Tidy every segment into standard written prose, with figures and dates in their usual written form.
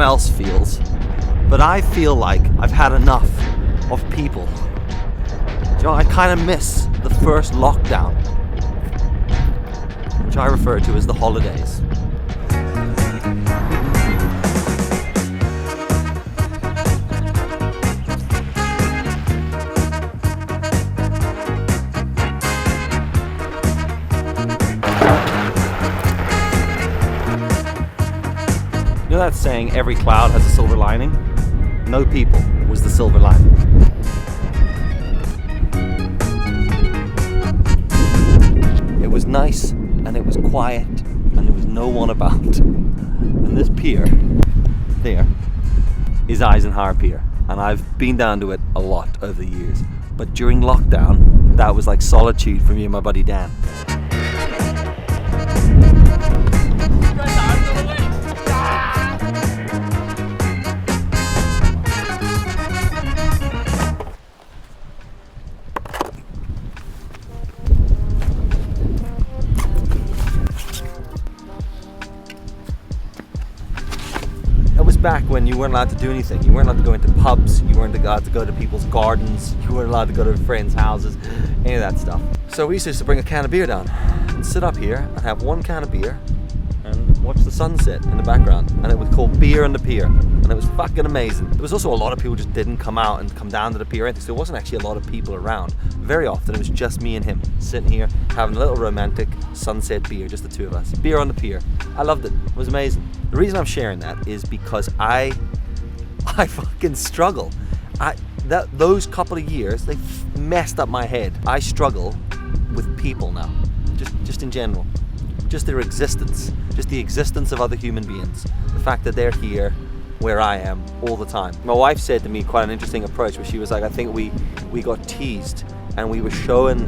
else feels, but I feel like I've had enough of people. You know, I kind of miss the first lockdown, which I refer to as the holidays. You know that saying, every cloud has a silver lining? No people was the silver lining. It was nice, and it was quiet, and there was no one about. And this pier, there, is Eisenhower Pier. And I've been down to it a lot over the years. But during lockdown, that was like solitude for me and my buddy Dan. Back when you weren't allowed to do anything. You weren't allowed to go into pubs, you weren't allowed to go to people's gardens, you weren't allowed to go to friends' houses, any of that stuff. So we used to bring a can of beer down and sit up here and have one can of beer and watch the sunset in the background. And it was called Beer on the Pier, and it was fucking amazing. There was also a lot of people just didn't come out and come down to the pier, so there wasn't actually a lot of people around. Very often it was just me and him sitting here having a little romantic sunset beer, just the two of us. Beer on the pier. I loved it. It was amazing. The reason I'm sharing that is because I fucking struggle. Those couple of years, they messed up my head. I struggle with people now, just in general. Just their existence, just the existence of other human beings. The fact that they're here where I am all the time. My wife said to me quite an interesting approach where she was like, I think we got teased and we were showing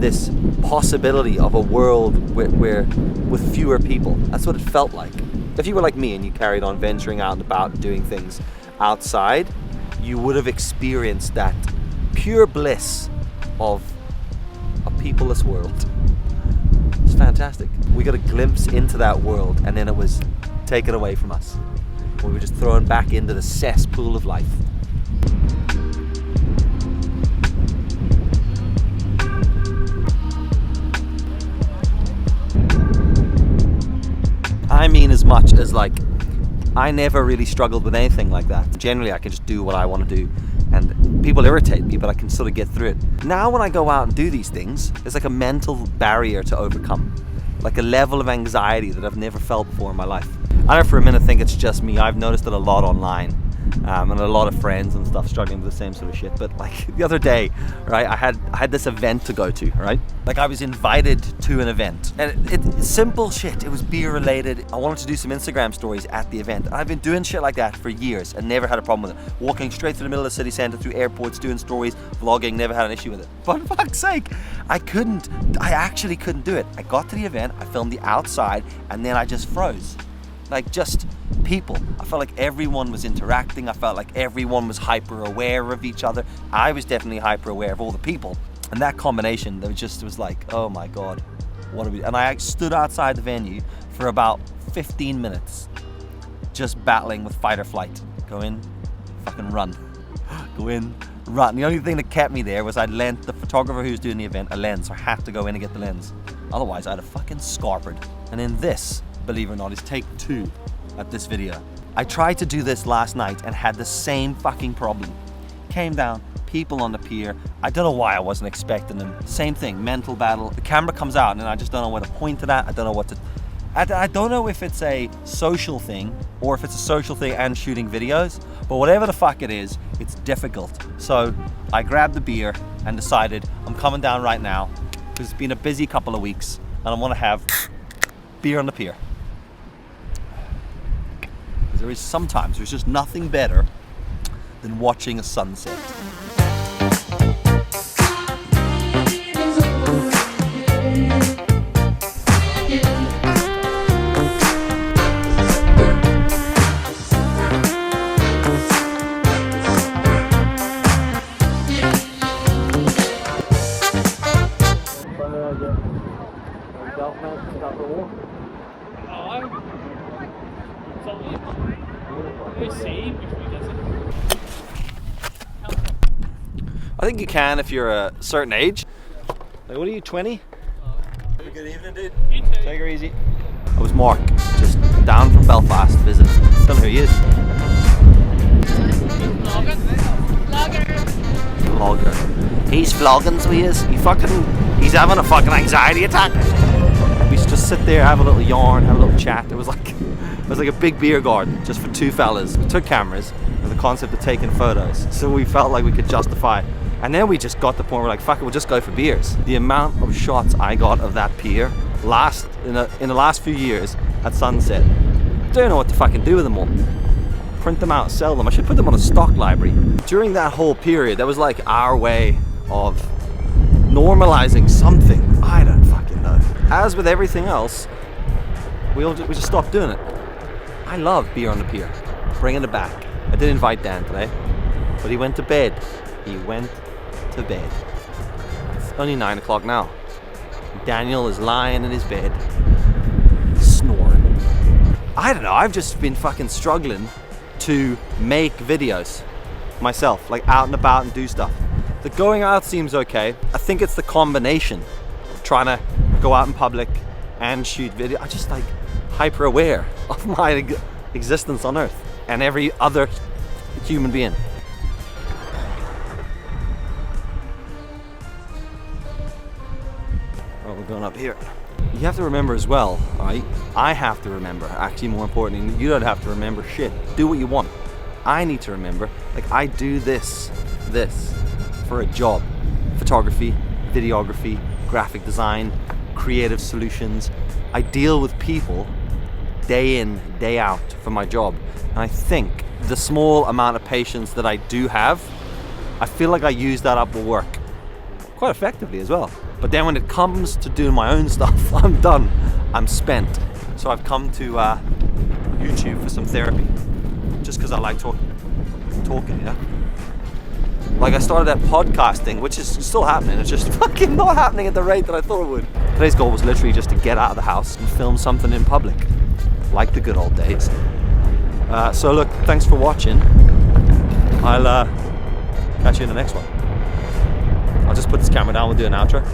this possibility of a world where with fewer people. That's what it felt like. If you were like me and you carried on venturing out and about and doing things outside, you would have experienced that pure bliss of a peopleless world. It's fantastic. We got a glimpse into that world and then it was taken away from us. We were just thrown back into the cesspool of life. I mean, as much as like, I never really struggled with anything like that. Generally, I can just do what I want to do, and people irritate me, but I can sort of get through it. Now when I go out and do these things, there's like a mental barrier to overcome. Like a level of anxiety that I've never felt before in my life. I don't for a minute think it's just me. I've noticed it a lot online. And a lot of friends and stuff struggling with the same sort of shit. But like the other day, right, I had this event to go to, right? Like I was invited to an event, and it's simple shit. It was beer related. I wanted to do some Instagram stories at the event. I've been doing shit like that for years and never had a problem with it. Walking straight through the middle of the city centre, through airports, doing stories, vlogging, never had an issue with it. But for fuck's sake, I actually couldn't do it. I got to the event, I filmed the outside, and then I just froze. Like just people. I felt like everyone was interacting. I felt like everyone was hyper aware of each other. I was definitely hyper aware of all the people. And that combination, there just was like, oh my God, what are we? And I stood outside the venue for about 15 minutes, just battling with fight or flight. Go in, fucking run. Go in, run. The only thing that kept me there was I'd lent the photographer who was doing the event a lens, so I had to go in and get the lens. Otherwise, I'd have fucking scarpered. And in this, believe it or not, is take 2 at this video. I tried to do this last night and had the same fucking problem. Came down, people on the pier. I don't know why I wasn't expecting them. Same thing, mental battle. The camera comes out and I just don't know where to point it at. I don't know what to... I don't know if it's a social thing or if it's a social thing and shooting videos, but whatever the fuck it is, it's difficult. So I grabbed the beer and decided I'm coming down right now because it's been a busy couple of weeks and I want to have beer on the pier. There's just nothing better than watching a sunset. Oh, I think you can if you're a certain age. Like, what are you, 20? Have a good evening, dude. Take her easy. I was Mark, just down from Belfast visiting. Don't know who he is. Vlogger. He's vlogging, so he is. He's having a fucking anxiety attack. We used to just sit there, have a little yarn, have a little chat. It was like a big beer garden just for two fellas. We took cameras with the concept of taking photos, so we felt like we could justify. And then we just got the point where like, fuck it, we'll just go for beers. The amount of shots I got of that pier in the last few years at sunset, don't know what to fucking do with them all. Print them out, sell them. I should put them on a stock library. During that whole period, that was like our way of normalizing something. I don't fucking know. As with everything else, we just stopped doing it. I love beer on the pier. Bringing it back. I did invite Dan today, but he went to bed. He went to bed. It's only 9 o'clock now. Daniel is lying in his bed, snoring. I don't know, I've just been fucking struggling to make videos myself, like out and about and do stuff. The going out seems okay. I think it's the combination of trying to go out in public and shoot video. I'm just like hyper aware of my existence on Earth and every other human being. Oh, we're going up here. You have to remember as well, right? I have to remember, actually more importantly, you don't have to remember shit. Do what you want. I need to remember, like I do this for a job. Photography, videography, graphic design, creative solutions. I deal with people day in, day out for my job. And I think the small amount of patience that I do have, I feel like I use that up at work quite effectively as well. But then when it comes to doing my own stuff, I'm done. I'm spent. So I've come to YouTube for some therapy, just because I like talking, you know? Like I started that podcasting, which is still happening. It's just fucking not happening at the rate that I thought it would. Today's goal was literally just to get out of the house and film something in public, like the good old days. So look, thanks for watching. I'll catch you in the next one. I'll just put this camera down, we'll do an outro.